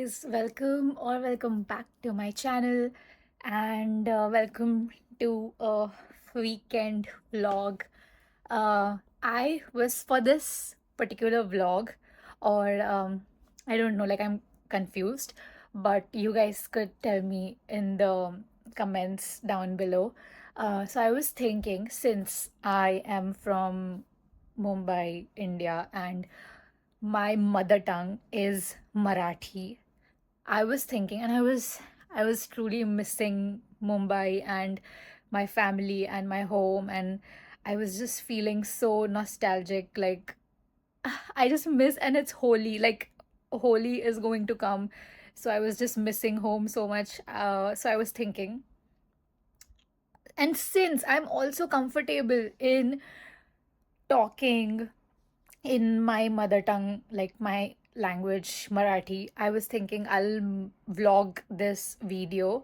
guys, welcome back to my channel and welcome to a weekend vlog. I was for this particular vlog, or I don't know, like I'm confused, but you guys could tell me in the comments down below. So I was thinking, since I am from Mumbai, India, and my mother tongue is Marathi. I was thinking, and I was truly missing Mumbai and my family and my home, and I was just feeling so nostalgic. Like I just miss, and it's Holi. Like Holi is going to come, so I was just missing home so much. So I was thinking, and since I'm also comfortable in talking in my mother tongue, like my language, Marathi, I was thinking I'll vlog this video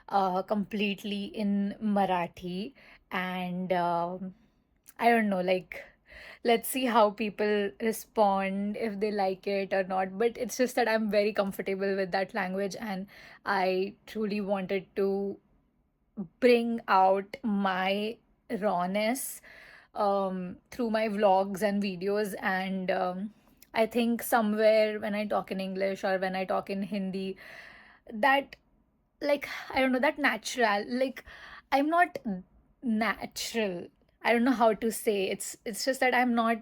completely in Marathi. And I don't know, like, let's see how people respond, if they like it or not. But it's just that I'm very comfortable with that language, and I truly wanted to bring out my rawness through my vlogs and videos. And I think somewhere when I talk in English or when I talk in Hindi, that, like, I don't know, that natural, like, I'm not natural. I don't know how to say. It's just that I'm not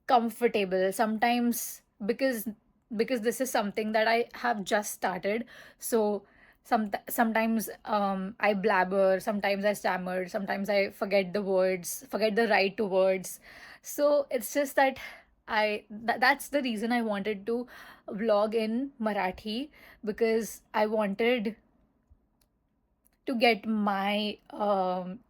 comfortable sometimes, because this is something that I have just started. So sometimes I blabber, sometimes I stammer, sometimes I forget the words, forget the right words. So it's just that that's the reason I wanted to vlog in Marathi, because I wanted to get my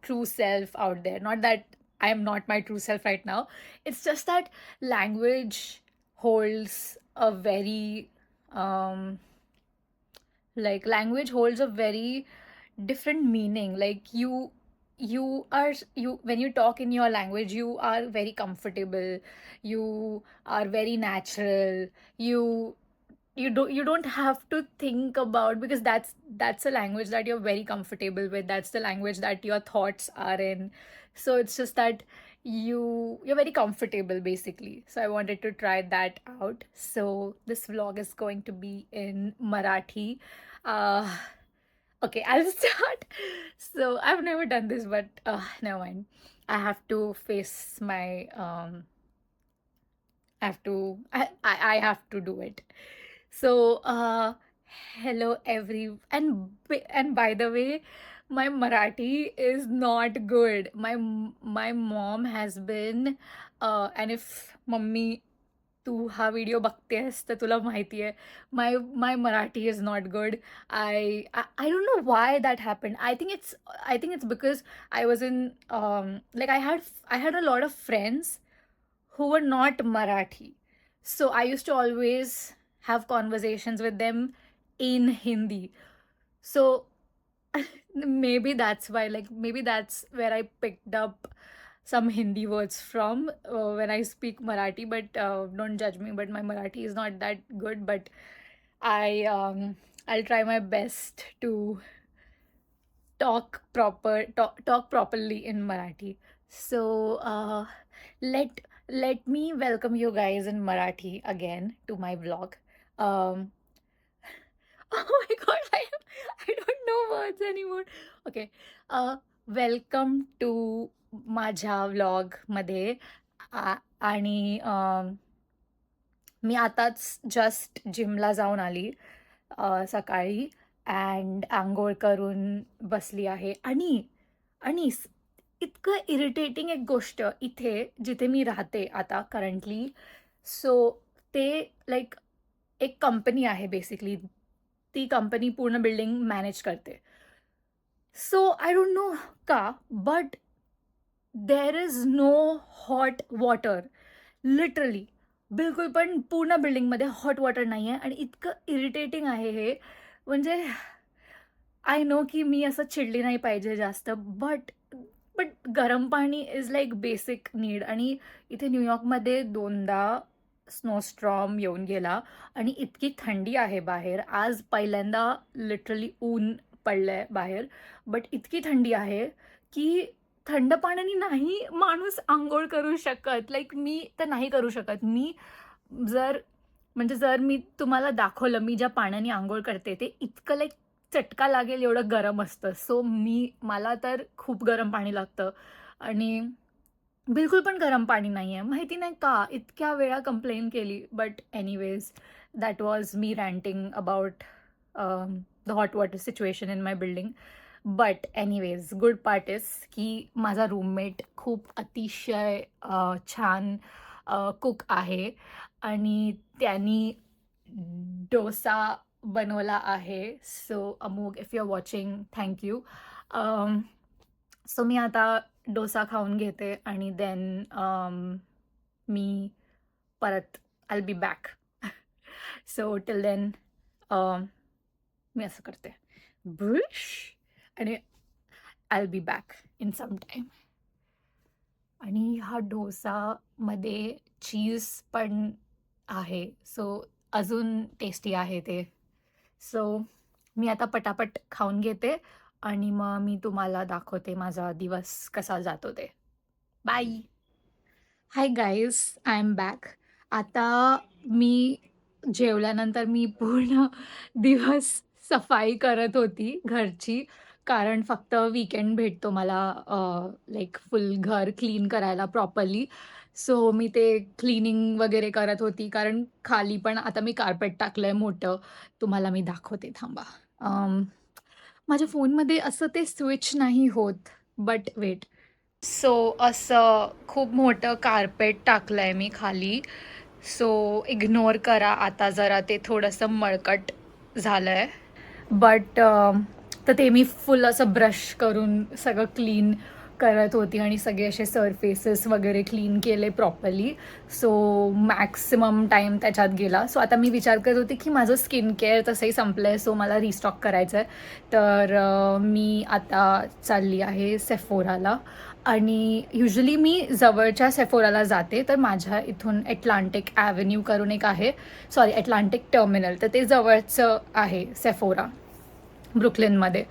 true self out there. Not that I am not my true self right now. It's just that language holds a very language holds a very different meaning. Like you when you talk in your language, you are very comfortable, you are very natural, you don't have to think about, because that's a language that you're very comfortable with, that's the language that your thoughts are in. So it's just that you're very comfortable, basically. So I wanted to try that out. So this vlog is going to be in Marathi. uh okay, I'll start. So I've never done this, but never mind. I have to face my I have to do it. So, hello and by the way, my Marathi is not good. My mom has been, and if mummy तू हा video बघतेस तर तुला माहिती आहे, my Marathi is not good. I don't know why that happened. I think it's because I was in, like, I had a lot of friends who were not Marathi. So I used to always have conversations with them in Hindi. So maybe that's why, like, maybe that's where I picked up some Hindi words from when I speak Marathi. But don't judge me, but my Marathi is not that good. But I'll try my best to talk properly in Marathi. So let me welcome you guys in Marathi again to my vlog. Um, oh my god, I don't know words anymore. Okay. Welcome to माझ्या vlog मध्ये. आणि मी आताच just जिमला जाऊन आली सकाळी, and अंघोळ करून बसली आहे. आणि इतकं इरिटेटिंग एक गोष्ट इथे जिथे मी राहते आता करंटली. सो ते, लाईक, एक कंपनी आहे बेसिकली. ती कंपनी पूर्ण बिल्डिंग मॅनेज करते. सो आय डोंट नो का, but there is no hot water. Literally बिलकुल पण पूर्ण बिल्डिंगमध्ये हॉट वॉटर नाही आहे, आणि इतकं इरिटेटिंग आहे हे. म्हणजे आय नो की मी असं चिडली नाही पाहिजे जास्त, बट गरम पाणी इज लाईक बेसिक नीड. आणि इथे न्यूयॉर्कमध्ये दोनदा स्नोस्टॉर्म येऊन गेला आणि इतकी थंडी आहे बाहेर. आज पहिल्यांदा लिटरली ऊन पडलंय बाहेर. बट इतकी थंडी आहे की थंड पाण्याने नाही माणूस अंघोळ करू शकत. लाईक मी तर नाही करू शकत. मी जर जर मी तुम्हाला दाखवलं मी ज्या पाण्याने अंघोळ करते ते इतकं लाईक चटका लागेल एवढं गरम असतं. सो मला तर खूप गरम पाणी लागतं आणि बिलकुल पण गरम पाणी नाही आहे. माहिती नाही का इतक्या वेळा कंप्लेन केली. But anyways that was me ranting about the hot water situation in my building. But anyways good part is की माझा रूममेट खूप अतिशय छान कुक आहे आणि त्यांनी डोसा बनवला आहे. So Amogh if you are watching thank you. So मी आता डोसा खाऊन घेते आणि देन मी परत I be back. So till then मी असं करते ब्रुश आणि I be back in some time. आणि हा डोसामध्ये चीज पण आहे. सो अजून टेस्टी आहे ते. सो मी आता पटापट खाऊन घेते आणि मग मी तुम्हाला दाखवते माझा दिवस कसा जातो ते. Bye. Hi guys, I am back. आता मी जेवल्यानंतर मी पूर्ण दिवस सफाई करत होती घरची. कारण फक्त वीकेंड भेटतो मला लाईक फुल घर क्लीन करायला प्रॉपरली. सो मी ते क्लीनिंग वगैरे करत होती. कारण खाली पण आता मी कार्पेट टाकलं आहे मोठं. तुम्हाला मी दाखवते थांबा. माझ्या फोनमध्ये असं ते स्विच नाही होत. But weight. सो असं खूप मोठं कार्पेट टाकलं आहे मी खाली. सो इग्नोर करा आता जरा ते थोडंसं मळकट झालं आहे. बट तर ते मी फुल असं ब्रश करून सगळं क्लीन करत होती आणि सगळे असे सरफेसेस वगैरे क्लीन केले प्रॉपरली. सो मॅक्सिमम टाईम त्याच्यात गेला. सो आता मी विचार करत होते की माझं स्किन केअर तसंही संपलं आहे. सो मला रिस्टॉक करायचं आहे. तर मी आता चालली आहे सेफोराला. आणि युजली मी जवळच्या सेफोराला जाते. तर माझ्या इथून एटलांटिक ॲव्हेन्यू करून एक आहे, सॉरी एटलांटिक टर्मिनल, तर ते जवळचं आहे सेफोरा ब्रुकलिनमध्ये.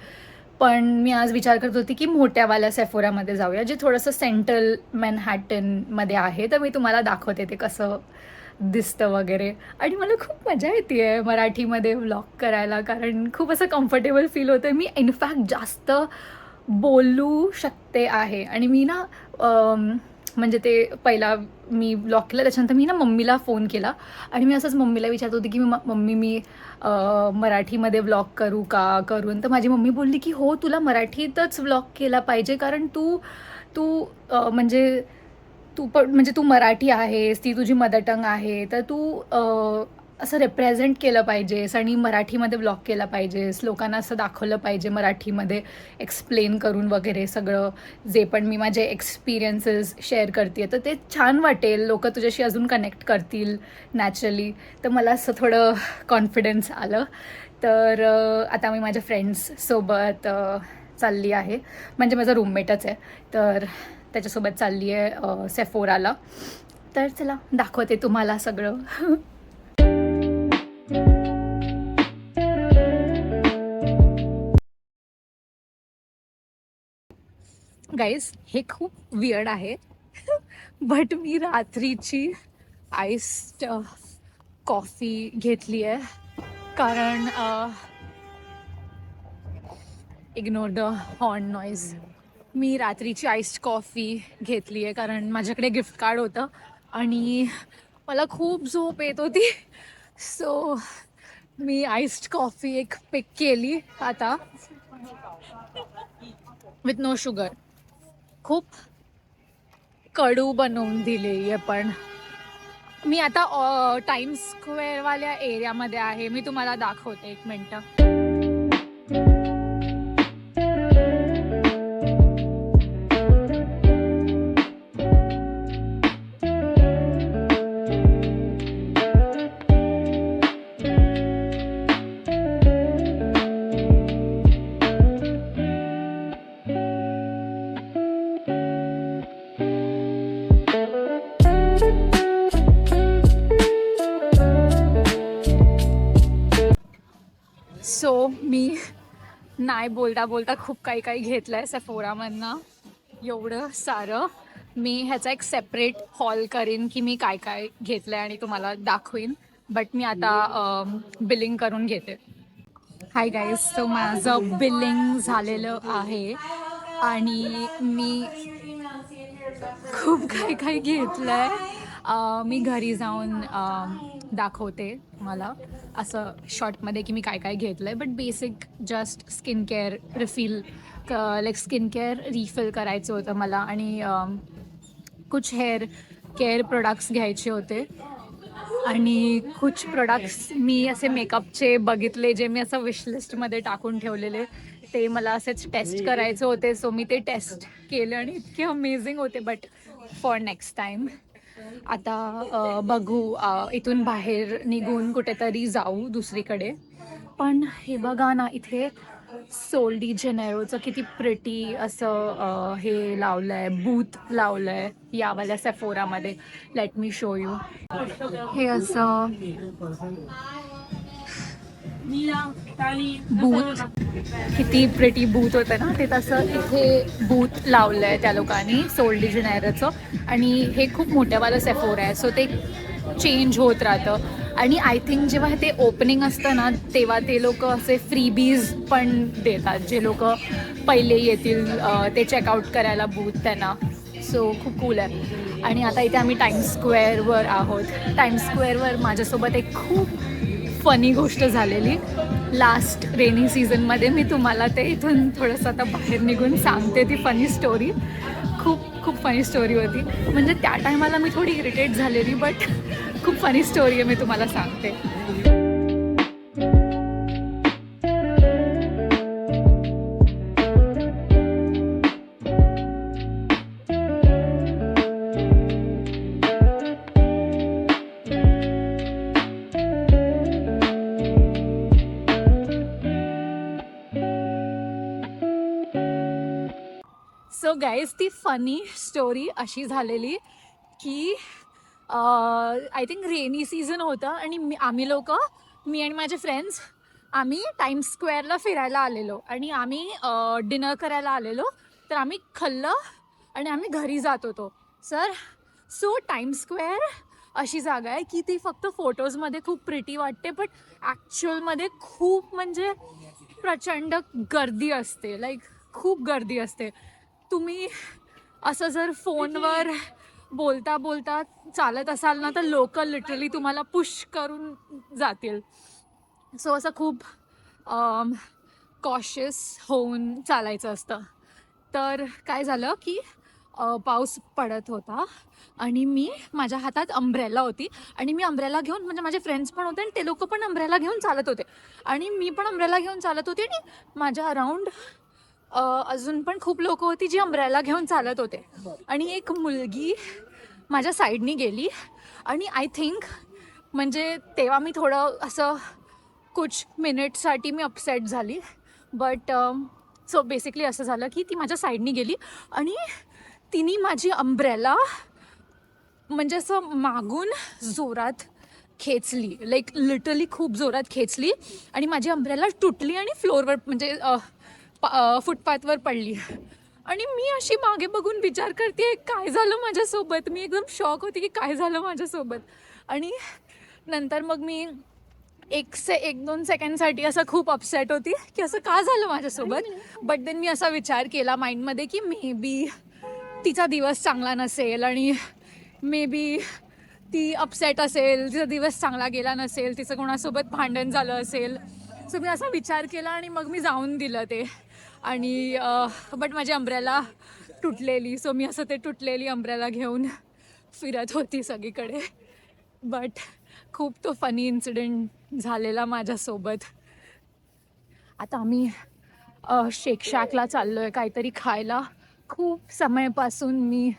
पण मी आज विचार करत होती की मोठ्यावाल्या सेफोरामध्ये जाऊया, जे थोडंसं सेंट्रल मॅनहॅटनमध्ये आहे. तर मी तुम्हाला दाखवते ते कसं दिसतं वगैरे. आणि मला खूप मजा येते आहे मराठीमध्ये व्लॉग करायला, कारण खूप असं कम्फर्टेबल फील होतं. मी इनफॅक्ट जास्त बोलू शकते आहे. आणि मी ना म्हणजे ते पहिला मी व्लॉग केला त्याच्यानंतर मी ना मम्मीला फोन केला आणि मी असंच मम्मीला विचारत होती की मम्मी मी मराठीमध्ये व्लॉग करू का करून. तर माझी मम्मी बोलली की हो तुला मराठीतच व्लॉग केला पाहिजे, कारण तू तू म्हणजे तू मराठी आहेस, ती तुझी मदर टंग आहे. तर तू असं रिप्रेझेंट केलं पाहिजेस आणि मराठीमध्ये व्लॉग केला पाहिजेस. लोकांना असं दाखवलं पाहिजे मराठीमध्ये एक्सप्लेन करून वगैरे सगळं जे पण मी माझे एक्सपिरियन्सेस शेअर करते. तर ते छान वाटेल, लोक तुझ्याशी अजून कनेक्ट करतील नॅचरली. तर मला असं थोडं कॉन्फिडन्स आलं. तर आता मी माझ्या फ्रेंड्ससोबत चालली आहे. म्हणजे माझा रूममेटच आहे, तर त्याच्यासोबत चालली आहे सेफोराला. तर चला दाखवते तुम्हाला सगळं. गाईज हे खूप वियर्ड आहे. बट मी रात्रीची आईस्ड कॉफी घेतली आहे, कारण इग्नोर द हॉर्न नॉईज. मी रात्रीची आईस्ड कॉफी घेतली आहे कारण माझ्याकडे गिफ्ट कार्ड होतं आणि मला खूप झोप येत होती. सो मी आईस्ड कॉफी एक पिक केली आता, विथ नो शुगर. खूप कडू बनवून दिली आहे. पण मी आता टाइम्स स्क्वेअरवाल्या एरियामध्ये आहे. मी तुम्हाला दाखवते, एक मिनटं. मी नाही बोलता बोलता खूप काही काही घेतलं आहे सेफोरामधनं, एवढं सारं. मी ह्याचा एक सेपरेट हॉल करीन की मी काय काय घेतलं आहे आणि तुम्हाला दाखवीन. बट मी आता बिलिंग करून घेते. हाय गाईज, सो माझं बिलिंग झालेलं आहे आणि मी खूप काही काही घेतलं आहे. मी घरी जाऊन दाखवते मला असं शॉर्टमध्ये की मी काय काय घेतलं आहे. But basic just skin care refill, like skin care refill करायचं होतं मला आणि कुछ हेअर केअर प्रोडक्ट्स घ्यायचे होते आणि कुछ प्रोडक्ट्स मी असे मेकअपचे बघितले जे मी असं विशलिस्टमध्ये टाकून ठेवलेले, ते मला असेच टेस्ट करायचे होते. सो मी ते टेस्ट केले आणि इतके अमेझिंग होते. बट फॉर नेक्स्ट टाईम आता बघू, इथून बाहेर निघून कुठेतरी जाऊ दुसरीकडे. पण हे बघा ना, इथे सोल डी जेनेरोचं किती प्रिटी असं हे लावलं आहे, बूथ लावलं आहे यावाल्या सेफोरामध्ये. Let me show you. हे असं बूथ, किती प्रिटी बूथ होतं ना ते, तसं इथे बूथ लावलं आहे त्या लोकांनी सोल डी जेनेरोचं. आणि हे खूप मोठ्यावालं सेफोरा आहे, सो ते चेंज होत राहतं. आणि आय थिंक जेव्हा ते ओपनिंग असतं ना तेव्हा ते लोक असे फ्रीबीज पण देतात, जे लोक पहिले येतील ते चेकआउट करायला बूथ त्यांना. सो खूप कूल आहे. आणि आता इथे आम्ही टाइम्स स्क्वेअरवर आहोत. टाइम्स स्क्वेअरवर माझ्यासोबत एक खूप फनी गोष्ट झालेली लास्ट रेनी सीझनमध्ये. मी तुम्हाला ते इथून थोडंसं आता बाहेर निघून सांगते ती फनी स्टोरी. खूप खूप फनी स्टोरी होती. म्हणजे त्या टायमाला मी थोडी इरिटेट झालेली, बट खूप फनी स्टोरी आहे, मी तुम्हाला सांगते. सो गाईज, ती फनी स्टोरी अशी झालेली की आय थिंक रेनी सीझन होतं आणि आम्ही लोक, मी आणि माझे फ्रेंड्स, आम्ही टाइम्स स्क्वेअरला फिरायला आलेलो आणि आम्ही डिनर करायला आलेलो. तर आम्ही खाल्लं आणि आम्ही घरी जात होतो. सो टाइम्स स्क्वेअर अशी जागा आहे की ती फक्त फोटोजमध्ये खूप प्रिटी वाटते, बट ॲक्च्युअलमध्ये खूप म्हणजे प्रचंड गर्दी असते. लाईक खूप गर्दी असते. तुम्ही असं जर फोनवर बोलता बोलता चालत असाल ना तर लोक लिटरली तुम्हाला पुश करून जातील. सो असं खूप कॉशियस होऊन चालायचं असतं. तर काय झालं की पाऊस पडत होता आणि मी, माझ्या हातात अंब्रेला होती आणि मी अंब्रेला घेऊन, म्हणजे माझे फ्रेंड्स पण होते आणि ते लोक पण अंब्रेला घेऊन चालत होते आणि मी पण अंब्रेला घेऊन चालत होते. आणि माझ्या अराउंड अजून पण खूप लोक होती जी अंब्रेला घेऊन चालत होते. आणि एक मुलगी माझ्या साईडनी गेली आणि आय थिंक, म्हणजे तेव्हा मी थोडं असं कुछ मिनिटसाठी मी अपसेट झाली. बट सो बेसिकली असं झालं की ती माझ्या साईडनी गेली आणि तिने माझी अंब्रेला म्हणजे असं मागून जोरात खेचली, लाईक लिटरली खूप जोरात खेचली आणि माझी अंब्रेला तुटली आणि फ्लोअरवर, म्हणजे फुटपाथवर पडली. आणि मी अशी मागे बघून विचार करते काय झालं माझ्यासोबत. मी एकदम शॉक होती की काय झालं माझ्यासोबत. आणि नंतर मग मी एक दोन सेकंडसाठी असं खूप अपसेट होती की असं का झालं माझ्यासोबत. बट देन मी असा विचार केला माइंडमध्ये की मे बी तिचा दिवस चांगला नसेल आणि मे बी ती अपसेट असेल, तिचा दिवस चांगला गेला नसेल, तिचं कोणासोबत भांडण झालं असेल. सो मी असा विचार केला आणि मग मी जाऊन दिलं ते. आणि बट माझी अंब्रेला तुटलेली, सो मी असं ते तुटलेली अंब्रेला घेऊन फिरत होती सगळीकडे. बट खूप तो फनी इन्सिडेंट झालेला माझ्यासोबत. आता आम्ही शेक शॅकला चाललो आहे काहीतरी खायला. खूप समयपासून मी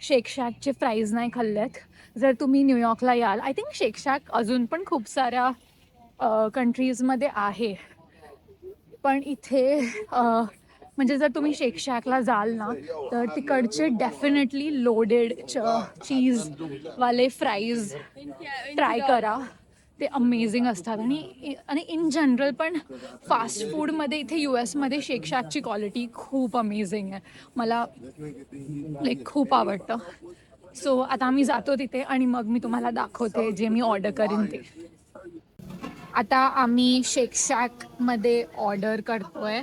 शेक शॅकचे फ्राईज नाही खाल्लेत. जर तुम्ही न्यूयॉर्कला याल, आय थिंक शेक शॅक अजून पण खूप साऱ्या कंट्रीजमध्ये आहे. पण इथे म्हणजे जर तुम्ही शेक शॅकला जाल ना तर तिकडचे डेफिनेटली लोडेड चीजवाले फ्राईज ट्राय करा. ते अमेझिंग असतात. आणि आणि इन जनरल पण फास्ट फूडमध्ये इथे US मध्ये शेक शॅकची क्वालिटी खूप अमेझिंग आहे. मला लाईक खूप आवडतं. सो आता आम्ही जातो तिथे आणि मग मी तुम्हाला दाखवते जे मी ऑर्डर करीन ते. आता आम्ही शेक शॅकमध्ये ऑर्डर करतोय.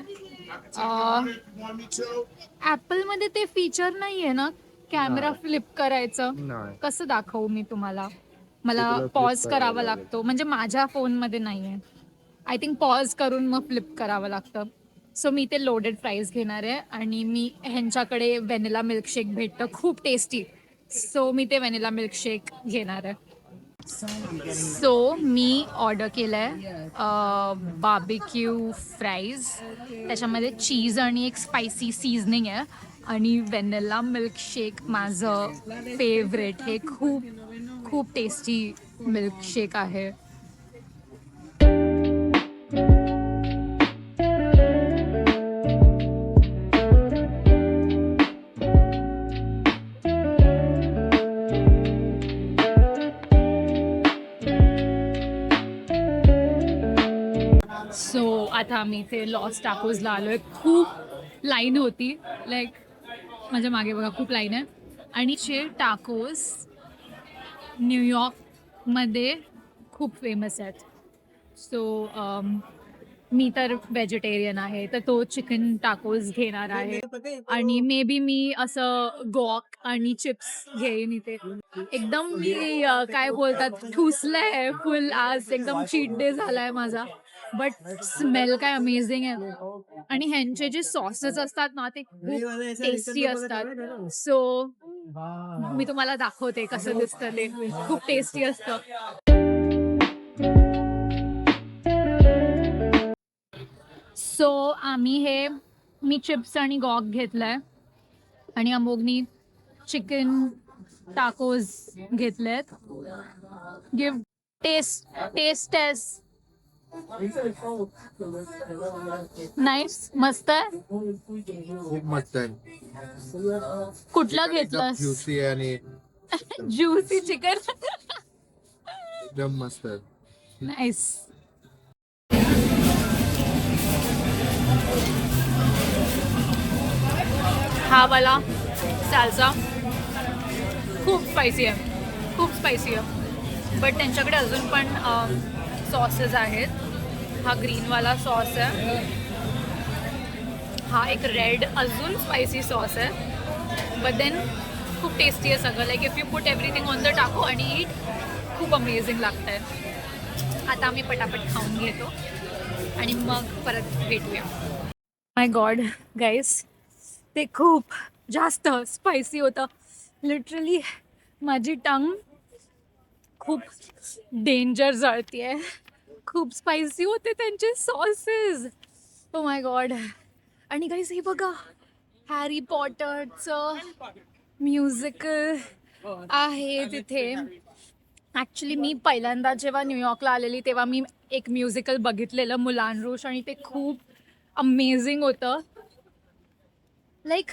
ॲपलमध्ये ते फीचर नाही आहे ना कॅमेरा फ्लिप करायचं. नाही. कसं दाखवू मी तुम्हाला? मला पॉज करावा लागतो, म्हणजे माझ्या फोनमध्ये नाही आहे. आय थिंक पॉज करून मग फ्लिप करावं लागतं. सो मी ते लोडेड फ्राईज घेणार आहे आणि मी ह्यांच्याकडे व्हॅनिला मिल्कशेक भेटतं खूप टेस्टी. सो मी ते व्हॅनिला मिल्कशेक घेणार आहे. सो मी ऑर्डर केलं आहे बार्बिक्यू फ्राईज. त्याच्यामध्ये चीज आणि एक स्पायसी सीझनिंग आहे आणि व्हॅनिला मिल्कशेक माझं फेवरेट. हे खूप खूप टेस्टी मिल्कशेक आहे. सो आता आम्ही इथे लॉस टाकोजला आलो आहे. खूप लाईन होती, लाईक माझ्या मागे बघा खूप लाईन आहे. आणि चे टाकोज न्यूयॉर्कमध्ये खूप फेमस आहेत. सो मी तर व्हेजिटेरियन आहे, तर तो चिकन टाकोज घेणार आहे. आणि मे बी मी असं गॉक आणि चिप्स घेईन इथे. एकदम मी काय बोलतात ठुसलंय फुल. आज एकदम चीट डे झालाय माझा. बट स्मेल काय अमेझिंग आहे. आणि ह्यांचे जे सॉसेस असतात ना ते खूप टेस्टी असतात. सो मी तुम्हाला दाखवते कसं दिसतं ते. खूप टेस्टी असतं. सो मी चिप्स आणि गॉक घेतलाय आणि अमोगनी चिकन टाकोज घेतलेत. Give taste nice. मस्त आहे. खूप मस्त आहे. कुठला घेतलास? ज्युसी आणि ज्युसी चिकन. एकदम मस्त आहे. नाईस. हा वाला साल्सा खूप स्पायसी आहे, खूप स्पायसी आहे. बट त्यांच्याकडे अजून पण सॉसेस आहेत. हा ग्रीनवाला सॉस आहे. हा एक रेड अजून स्पायसी सॉस आहे. बट देन खूप टेस्टी आहे सगळं. Like if you put everything on the टाको आणि ईट, खूप अमेझिंग लागतं आहे. आता आम्ही पटापट खाऊन घेतो आणि मग परत भेटूया. माय गॉड गाईस, ते खूप जास्त स्पायसी होतं. लिटरली माझी टंग खूप डेंजर जळती आहे. खूप स्पायसी होते त्यांचे सॉसेस. Oh my God. आणि गाईस हे बघा, हॅरी पॉटरचं म्युझिकल आहे तिथे. ॲक्च्युली मी पहिल्यांदा जेव्हा न्यूयॉर्कला आलेली तेव्हा मी एक म्युझिकल बघितलेलं मुलान रुश आणि ते खूप अमेझिंग होतं. लाईक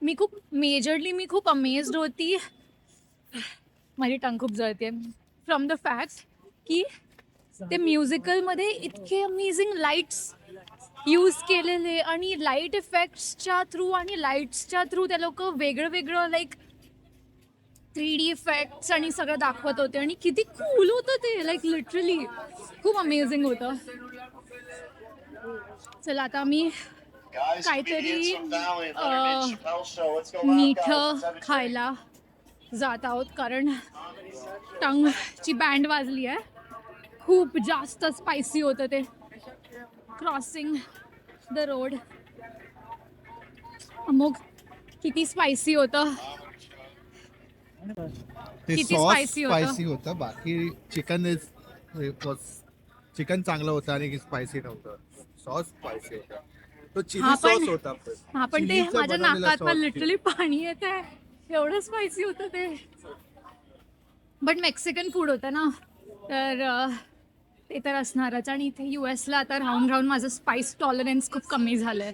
मी खूप अमेझड होती. माझी टंग खूप जळते फ्रॉम द फॅक्ट की ते म्युझिकलमध्ये इतके अमेझिंग लाईट्स यूज केलेले आणि लाईट इफेक्ट्सच्या थ्रू आणि लाईट्सच्या थ्रू ते लोक वेगळं वेगळं लाईक 3D इफेक्ट्स आणि सगळं दाखवत होते. आणि किती कूल होतं ते. लाईक लिटरली खूप अमेझिंग होतं. चला आता मी काहीतरी मीठं खायला जात आहोत कारण टंगची बँड वाजली आहे. खूप जास्त स्पायसी होतं ते. Crossing the road. मग किती स्पायसी होतं. ते किती सॉस स्पायसी स्पायसी होतं. बाकी चिकन चांगलं होतं आणि स्पायसी नव्हतं. सॉस स्पायसी होता. तो चिली सॉस होता. हा पण ते चिलीचा माझ्या बनवलेला नाकात सॉस. लिटरली पाणी येत आहे. एवढं स्पायसी होतं ते. बट मेक्सिकन फूड होतं ना, तर ते तर असणारच. आणि इथे US ला आता राहून राहून माझं स्पाइस टॉलरन्स खूप कमी झालं आहे.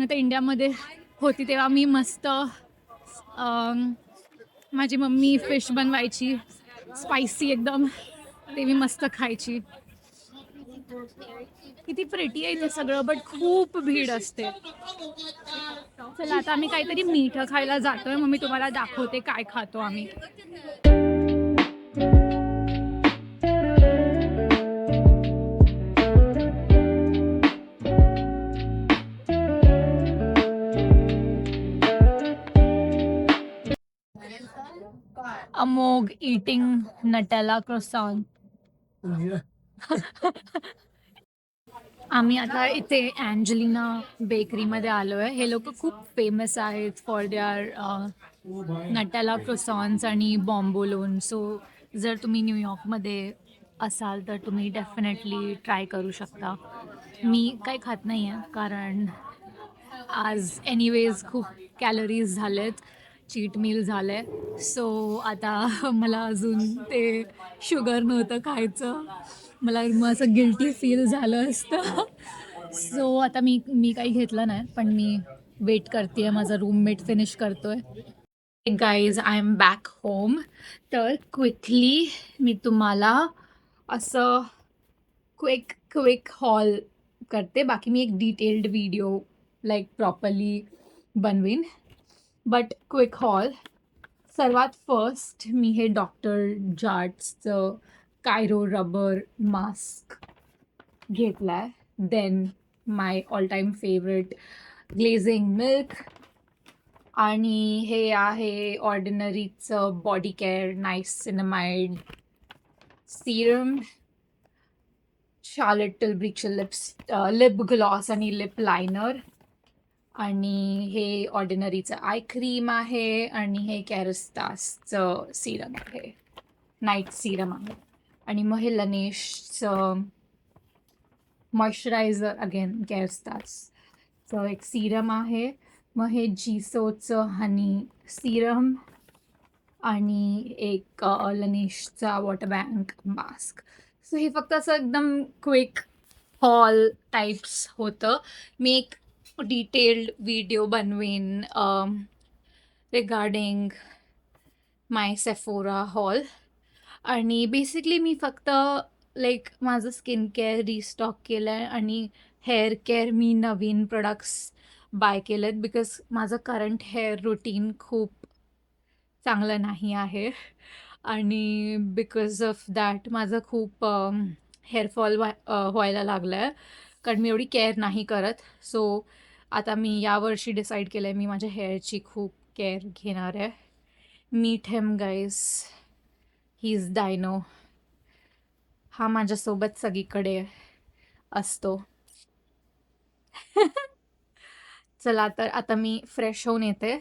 आता इंडियामध्ये होती तेव्हा मी मस्त माझी मम्मी फिश बनवायची स्पायसी एकदम. ग्रेव्ही मस्त खायची. किती प्रेटी आहे ते सगळं, बट खूप भीड असते. चला आता आम्ही काहीतरी मीठं खायला जातोय, मग मी तुम्हाला दाखवते काय खातो आम्ही. Amog eating Nutella croissant. आम्ही आता इथे अँजेलिना बेकरीमध्ये आलो आहे. हे लोक खूप फेमस आहेत फॉर देअर नटेला क्रोसॉन्स आणि बॉम्बोलोन. सो जर तुम्ही न्यूयॉर्कमध्ये असाल तर तुम्ही डेफिनेटली ट्राय करू शकता. मी काही खात नाही आहे कारण आज एनिवेज खूप कॅलरीज झालेत, चीट मील झालं आहे. सो आता मला अजून ते शुगर नव्हतं खायचं. मला मग असं गिल्टी फील झालं असतं. सो आता मी काही घेतलं नाही, पण मी वेट करते आहे, माझा रूममेट फिनिश करतो आहे. Guys, I am back home. तर क्विकली मी तुम्हाला असं क्विक हॉल करते. बाकी मी एक डिटेल्ड व्हिडिओ लाईक प्रॉपरली बनवीन, बट क्विक हॉल. सर्वात फर्स्ट मी हे डॉक्टर जार्ट्सचं कायरो रबर मास्क घेतला आहे. Then my all time favourite glazing milk, आणि हे आहे ऑर्डिनरीचं body care niacinamide serum, Charlotte टिल्बरीचं लिप ग्लॉस आणि लिप लायनर, आणि हे ऑर्डिनरीचं आय क्रीम आहे, आणि हे कॅरस्टासचं सिरम आहे, नाईट सिरम आहे, आणि मग हे लनेशचं मॉइश्चरायझर अगेन कॅरस्टासचं एक सिरम आहे. मग हे जीसोचं हनी सिरम, आणि एक लनेशचा वॉटर बँक मास्क. सो हे फक्त असं एकदम क्विक हॉल टाईप्स होतं. मी एक डिटेल्ड व्हिडिओ बनवेन रिगार्डिंग माय सेफोरा हॉल. आणि बेसिकली मी फक्त लाईक माझं स्किन केअर रिस्टॉक केलं आहे, आणि hair care me Naveen products by केले आहेत, बिकॉज माझं करंट हेअर रुटीन खूप चांगलं नाही आहे, आणि बिकॉज ऑफ दॅट माझं खूप हेअरफॉल व्हायला लागलं आहे, कारण मी एवढी केअर नाही करत. सो आता मी यावर्षी डिसाईड केलं आहे मी माझ्या हेअरची खूप केअर घेणार आहे. Meet him guys, he is Dino. हा माझ्यासोबत सगळीकडे असतो. चला तर आता मी फ्रेश होऊन येते,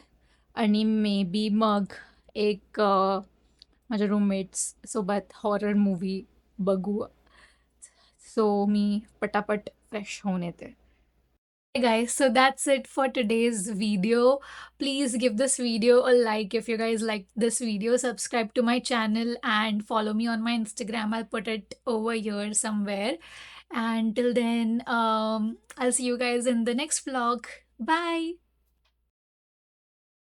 आणि मे बी मग एक माझ्या रूममेट्स सोबत हॉरर मूवी बघू. सो मी पटापट फ्रेश होऊन येते. Hey guys, so that's it for today's video. Please give this video a like if you guys like this video. Subscribe to my channel and follow me on my Instagram. I'll put it over here somewhere. And till then, I'll see you guys in the next vlog. Bye.